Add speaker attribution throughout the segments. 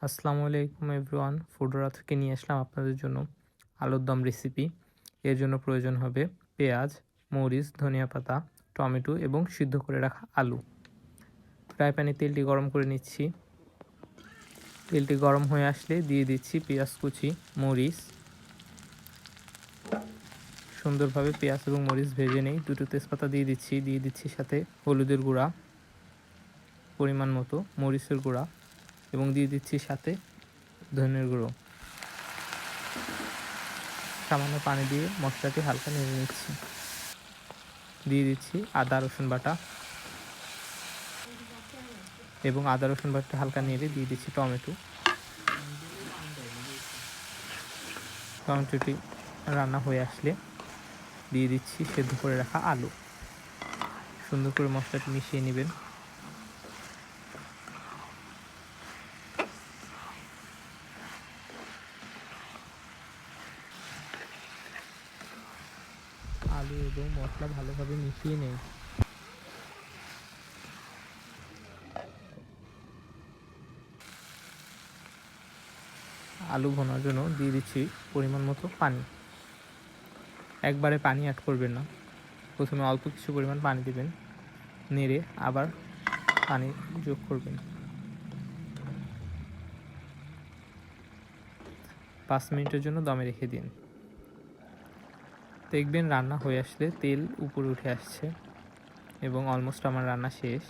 Speaker 1: আসসালামু আলাইকুম এভরিওয়ান। ফুডরা থেকে নিয়ে আসলাম আপনাদের জন্য আলুর দম রেসিপি। এর জন্য প্রয়োজন হবে পেঁয়াজ, মরিচ, ধনিয়া পাতা, টমেটো এবং সিদ্ধ করে রাখা আলু। ফ্রাই প্যানে তেলটি গরম করে নিচ্ছি। তেলটি গরম হয়ে আসলে দিয়ে দিচ্ছি পেঁয়াজ কুচি, মরিচ। সুন্দরভাবে পেঁয়াজ এবং মরিচ ভেজে নেই। দুটো তেজপাতা দিয়ে দিচ্ছি সাথে হলুদের গুঁড়া পরিমাণ মতো, মরিচের গুঁড়া এবং দিয়ে দিচ্ছি সাথে ধনের গুঁড়ো। সামান্য পানি দিয়ে মশলাটি হালকা নেড়ে নিচ্ছি। দিয়ে দিচ্ছি আদা রসুন বাটা এবং আদা রসুন বাটা হালকা নেড়ে দিয়ে দিচ্ছি টমেটোটি রান্না হয়ে আসলে দিয়ে দিচ্ছি সেদ্ধ করে রাখা আলু। সুন্দর করে মশলাটি মিশিয়ে নেবেন। আলু এবং মশলা ভালোভাবে মিশিয়ে নেই। আলু ভোনার জন্য দিয়ে দিচ্ছি পরিমাণ মতো পানি। একবারে পানি অ্যাড করবেন না, প্রথমে অল্প কিছু পরিমাণ পানি দেবেন, নেড়ে আবার পানি যোগ করবেন। 5 মিনিটের জন্য দমে রেখে দিন। দেখবেন রান্না হয়ে আসলে তেল উপরে উঠে আসছে এবং অলমোস্ট আমার রান্না শেষ।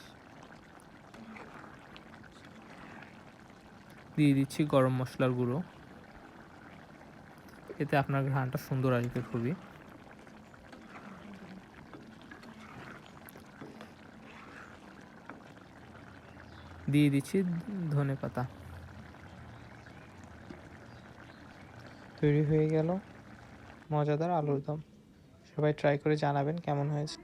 Speaker 1: দিয়ে দিচ্ছি গরম মশলার গুঁড়ো, এতে আপনার ঘ্রাণটা সুন্দর আসবে খুবই। দিয়ে দিচ্ছি ধনেপাতা। তৈরি হয়ে গেল মজাদার আলুর দম। সবাই ট্রাই করে জানাবেন কেমন হয়েছে।